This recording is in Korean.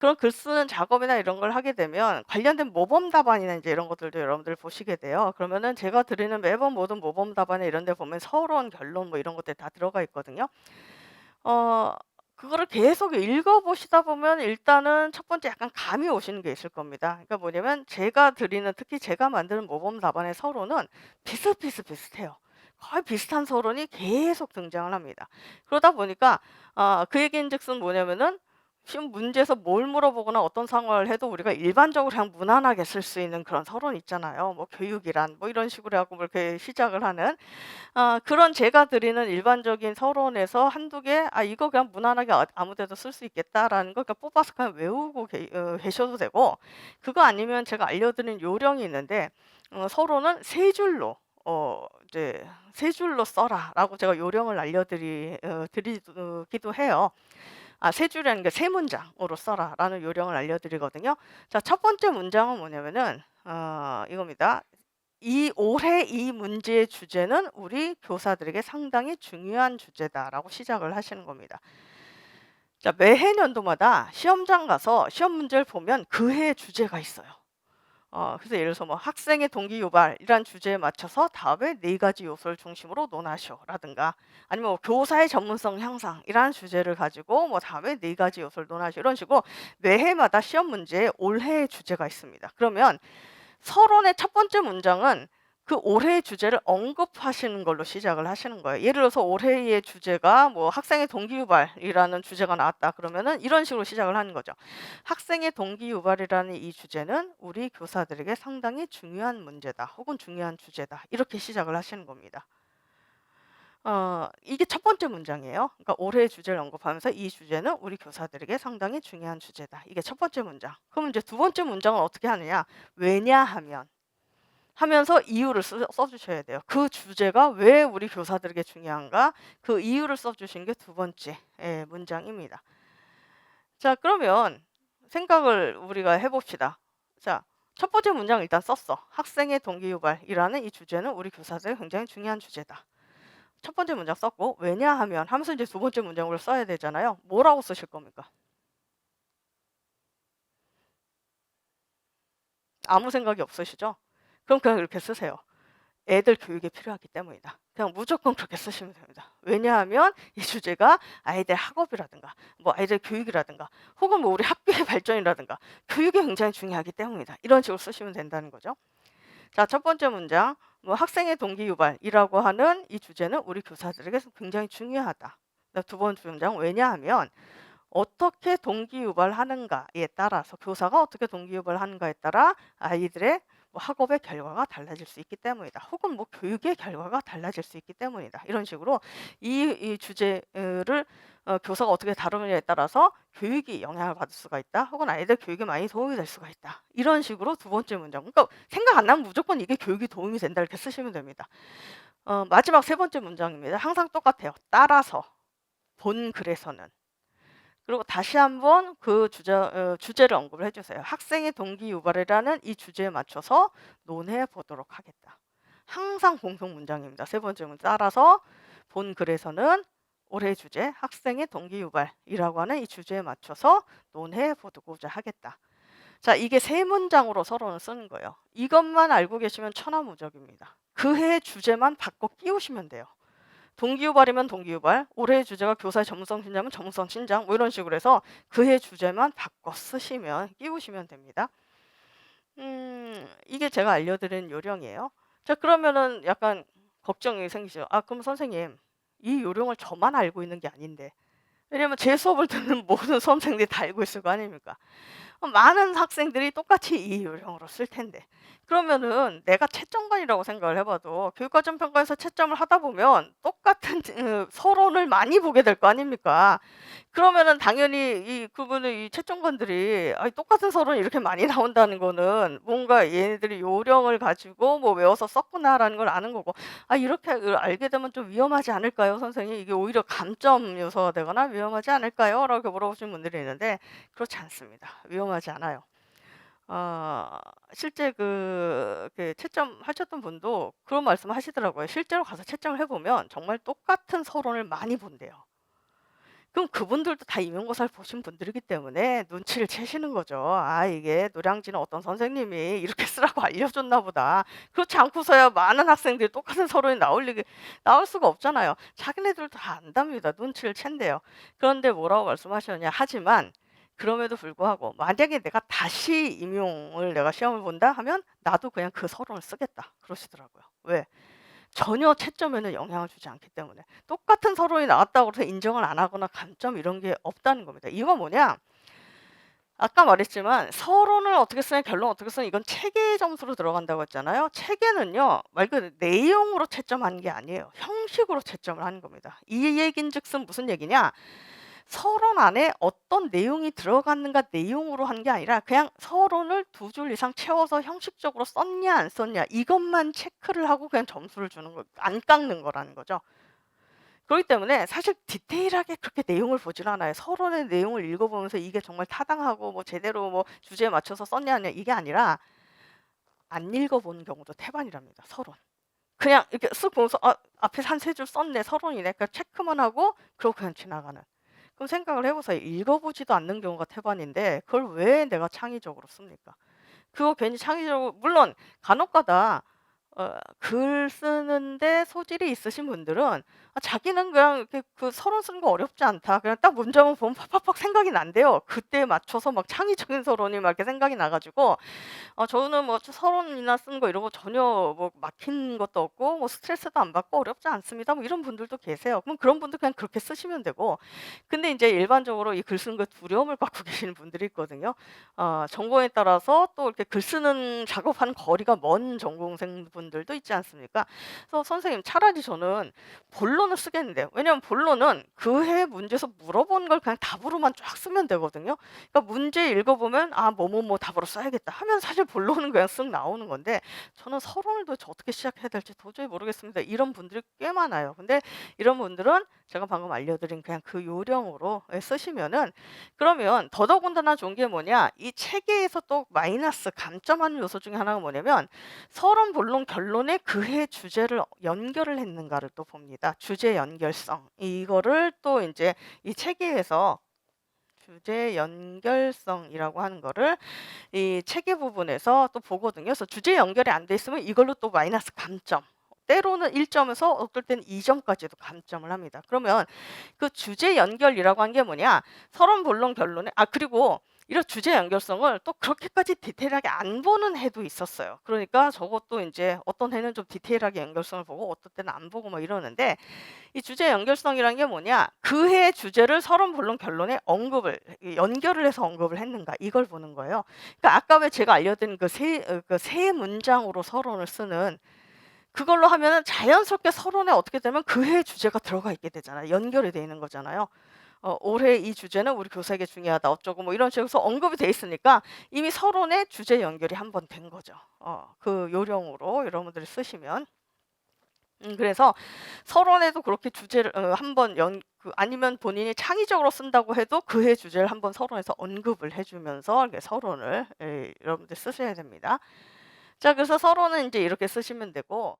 그런 글 쓰는 작업이나 이런 걸 하게 되면 관련된 모범 답안이나 이제 이런 것들도 여러분들 보시게 돼요. 그러면은 제가 드리는 매번 모든 모범 답안에 이런 데 보면 서론, 결론 뭐 이런 것들이 다 들어가 있거든요. 어 그거를 계속 읽어 보시다 보면 일단은 첫 번째 약간 감이 오시는 게 있을 겁니다. 그러니까 뭐냐면 제가 드리는, 특히 제가 만드는 모범 답안의 서론은 비슷비슷비슷해요. 거의 비슷한 서론이 계속 등장을 합니다. 그러다 보니까 그 얘기인즉슨 뭐냐면은 시험 문제에서 뭘 물어보거나 어떤 상황을 해도 우리가 일반적으로 그냥 무난하게 쓸 수 있는 그런 서론 있잖아요. 뭐 교육이란 뭐 이런 식으로 해 갖고 뭐 이렇게 시작을 하는 그런 제가 드리는 일반적인 서론에서 한두 개 '아 이거 그냥 무난하게 아무 데도 쓸 수 있겠다.'라는 걸 그냥 뽑아서 그냥 외우고 계셔도 되고, 그거 아니면 제가 알려드린 요령이 있는데 서론은 세 줄로 이제 "세 줄로 써라."라고 제가 요령을 드리기도 해요. 세 줄이라는 게 "세 문장으로 써라."라는 요령을 알려드리거든요. 자, 첫 번째 문장은 뭐냐면은 이겁니다. "이 올해 이 문제의 주제는 우리 교사들에게 상당히 중요한 주제다."라고 시작을 하시는 겁니다. 자, 매해 년도마다 시험장 가서 시험 문제를 보면 그 해의 주제가 있어요. 그래서 예를 들어서 뭐 "학생의 동기 유발이란 주제에 맞춰서 다음에 네 가지 요소를 중심으로 논하시오."라든가, 아니면 뭐 "교사의 전문성 향상이라는 주제를 가지고 뭐 다음에 네 가지 요소를 논하시오." 이런 식으로 매해마다 시험 문제에 올해의 주제가 있습니다. 그러면 서론의 첫 번째 문장은 그 올해의 주제를 언급하시는 걸로 시작을 하시는 거예요. 예를 들어서 올해의 주제가 뭐 "학생의 동기 유발이라는 주제가 나왔다." 그러면은 이런 식으로 시작을 하는 거죠. "학생의 동기 유발이라는 이 주제는 우리 교사들에게 상당히 중요한 문제다." 혹은 "중요한 주제다." 이렇게 시작을 하시는 겁니다. 이게 첫 번째 문장이에요. 그러니까 올해의 주제를 언급하면서 "이 주제는 우리 교사들에게 상당히 중요한 주제다." 이게 첫 번째 문장. 그럼 이제 두 번째 문장은 어떻게 하느냐? "왜냐하면" 하면서 이유를 써 주셔야 돼요. 그 주제가 왜 우리 교사들에게 중요한가, 그 이유를 써 주신 게 두 번째 문장입니다. 자, 그러면 생각을 우리가 해 봅시다. 자, 첫 번째 문장 일단 썼어. "학생의 동기 유발이라는 이 주제는 우리 교사들에게 굉장히 중요한 주제다." 첫 번째 문장 썼고 "왜냐하면" 하면서 이제 두 번째 문장으로 써야 되잖아요. 뭐라고 쓰실 겁니까? 아무 생각이 없으시죠? 그럼 그냥 이렇게 쓰세요. "애들 교육에 필요하기 때문이다." 그냥 무조건 그렇게 쓰시면 됩니다. 왜냐하면 이 주제가 아이들 학업이라든가 뭐 아이들 교육이라든가 혹은 뭐 우리 학교의 발전이라든가 교육이 굉장히 중요하기 때문이다. 이런 식으로 쓰시면 된다는 거죠. 자, 첫 번째 문장 뭐 "학생의 동기 유발이라고 하는 이 주제는 우리 교사들에게 굉장히 중요하다." 두 번째 문장 "왜냐하면 어떻게 동기 유발하는가에 따라서, 교사가 어떻게 동기 유발하는가에 따라 아이들의 뭐 학업의 결과가 달라질 수 있기 때문이다. 혹은 뭐 교육의 결과가 달라질 수 있기 때문이다." 이런 식으로 이 주제를 교사가 어떻게 다루느냐에 따라서 교육이 영향을 받을 수가 있다. 혹은 아이들 교육에 많이 도움이 될 수가 있다. 이런 식으로 두 번째 문장. 그러니까 생각 안 나면 무조건 "이게 교육에 도움이 된다." 이렇게 쓰시면 됩니다. 마지막 세 번째 문장입니다. 항상 똑같아요. 따라서, 본 글에서는. 그리고 다시 한번 그 주제를 언급을 해 주세요. "학생의 동기 유발이라는 이 주제에 맞춰서 논해 보도록 하겠다." 항상 공통 문장입니다. 세 번째 문장. 따라서 본 글에서는 올해 주제 "학생의 동기 유발이라고 하는 이 주제에 맞춰서 논해 보고자 하겠다." 자, 이게 세 문장으로 서론을 쓰는 거예요. 이것만 알고 계시면 천하무적입니다. 그 해의 주제만 바꿔 끼우시면 돼요. 동기유발이면 동기유발, 올해의 주제가 교사의 전문성 신장은 전문성 신장 뭐 이런 식으로 해서 그해 주제만 바꿔 쓰시면 끼우시면 됩니다. 이게 제가 알려드린 요령이에요. 자, 그러면은 약간 걱정이 생기죠. 그럼 선생님, 이 요령을 저만 알고 있는 게 아닌데, 왜냐면 제 수업을 듣는 모든 수험생들이 다 알고 있을 거 아닙니까? 많은 학생들이 똑같이 이 요령으로 쓸 텐데, 그러면은 내가 채점관이라고 생각을 해 봐도 교육과정 평가에서 채점을 하다 보면 똑같은 서론을 많이 보게 될 거 아닙니까? 그러면은 당연히 이 채점관들이 똑같은 서론이 이렇게 많이 나온다는 거는 뭔가 얘네들이 요령을 가지고 뭐 외워서 썼구나라는 걸 아는 거고, 이렇게 알게 되면 좀 위험하지 않을까요, 선생님? 이게 오히려 감점 요소가 되거나 위험하지 않을까요? 라고 물어보시는 분들이 있는데 그렇지 않습니다. 위험하지 않아요. 실제 채점하셨던 분도 그런 말씀하시더라고요. 실제로 가서 채점을 해 보면 정말 똑같은 서론을 많이 본대요. 그럼 그분들도 다 임용고사를 보신 분들이기 때문에 눈치를 채시는 거죠. '아 이게 노량진은 어떤 선생님이 이렇게 쓰라고 알려줬나 보다.' 그렇지 않고서야 많은 학생들이 똑같은 서론이 나올 수가 없잖아요. 자기네들도 다 안답니다. 눈치를 챈대요. 그런데 뭐라고 말씀하셨냐. 하지만 그럼에도 불구하고 만약에 내가 다시 임용을 내가 시험을 본다 하면 나도 그냥 그 서론을 쓰겠다. 그러시더라고요. 왜? 전혀 채점에는 영향을 주지 않기 때문에. 똑같은 서론이 나왔다고 해서 인정을 안 하거나 감점 이런 게 없다는 겁니다. 이거 뭐냐? 아까 말했지만 서론을 어떻게 쓰냐 결론 어떻게 쓰냐 이건 체계 점수로 들어간다고 했잖아요. 체계는요. 말 그대로 내용으로 채점하는 게 아니에요. 형식으로 채점을 하는 겁니다. 이 얘긴즉슨 무슨 얘기냐? 서론 안에 어떤 내용이 들어갔는가 내용으로 한 게 아니라 그냥 서론을 2줄 이상 채워서 형식적으로 썼냐 안 썼냐 이것만 체크를 하고 그냥 점수를 주는 거 안 깎는 거라는 거죠. 그렇기 때문에 사실 디테일하게 그렇게 내용을 보질 않아요. 서론의 내용을 읽어보면서 이게 정말 타당하고 뭐 제대로 뭐 주제에 맞춰서 썼냐 아니냐 이게 아니라 안 읽어본 경우도 태반이랍니다. 서론. 그냥 이렇게 쓱 보면서 '아 앞에 한 3줄 썼네. 서론이네.' 그러니까 체크만 하고 그러고 그냥 지나가는. 그럼 생각을 해 보세요. 읽어보지도 않는 경우가 태반인데 그걸 왜 내가 창의적으로 씁니까? 그거 괜히 창의적으로 물론 간혹가다 글 쓰는데 소질이 있으신 분들은 자기는 그냥 이렇게 그 '서론 쓰는 거 어렵지 않다.' 그냥 딱 문장만 보면 팍팍팍 생각이 난대요. 그때에 맞춰서 막 창의적인 서론이 막 이렇게 생각이 나 가지고 저는 뭐 서론이나 쓰는 거 이런 거 전혀 뭐 막힌 것도 없고 뭐 스트레스도 안 받고 어렵지 않습니다. 뭐 이런 분들도 계세요. 그럼 그런 분들 그냥 그렇게 쓰시면 되고 근데 인제 일반적으로 이 글 쓰는 거에 두려움을 갖고 계시는 분들이 있거든요. 전공에 따라서 또 이렇게 글 쓰는 작업하는 거리가 먼 전공생분들도 있지 않습니까? 그래서 선생님 차라리 저는 본론을 쓰겠는데요. 왜냐하면 본론은 그 해 문제에서 물어본 걸 그냥 답으로만 쫙 쓰면 되거든요. 그러니까 문제 읽어보면 '아 뭐뭐뭐 답으로 써야겠다.' 하면 사실 본론은 그냥 쓱 나오는 건데 저는 서론을 도대체 어떻게 시작해야 될지 도저히 모르겠습니다. 이런 분들이 꽤 많아요. 근데 이런 분들은 제가 방금 알려드린 그냥 그 요령으로 쓰시면은 그러면 더더군다나 좋은 게 뭐냐 이 체계에서 또 마이너스 감점하는 요소 중에 하나가 뭐냐면 서론, 본론, 결론에 그해 주제를 연결을 했는가를 또 봅니다. 주제 연결성. 이거를 또 인제 이 체계에서 주제 연결성이라고 하는 거를 이 체계 부분에서 또 보거든요. 그래서 주제 연결이 안 돼 있으면 이걸로 또 마이너스 감점. 때로는 1 점에서 어떨 때는 2 점까지도 감점을 합니다. 그러면 그 주제 연결이라고 한 게 뭐냐? 서론, 본론, 결론에 그리고 이런 주제 연결성을 또 그렇게까지 디테일하게 안 보는 해도 있었어요. 그러니까 저것도 인제 어떤 해는 좀 디테일하게 연결성을 보고 어떤 때는 안 보고 막 이러는데 이 주제 연결성이라는 게 뭐냐? 그 해의 주제를 서론, 본론, 결론에 연결을 해서 언급을 했는가 이걸 보는 거예요. 그러니까 아까 왜 제가 알려드린 그 세 문장으로 서론을 쓰는 그걸로 하면은 자연스럽게 서론에 어떻게 되면 그 해의 주제가 들어가 있게 되잖아요. 연결이 돼 있는 거잖아요. 올해 이 주제는 우리 교사에게 중요하다 어쩌고 뭐 이런 식으로 해서 언급이 돼 있으니까 이미 서론에 주제 연결이 한 번 된 거죠. 그 요령으로 여러분들이 쓰시면. 그래서 서론에도 그렇게 주제를 한번 아니면 본인이 창의적으로 쓴다고 해도 그 해 주제를 한번 서론에서 언급을 해 주면서 이렇게 서론을 여러분들 쓰셔야 됩니다. 자 그래서 서론은 인제 이렇게 쓰시면 되고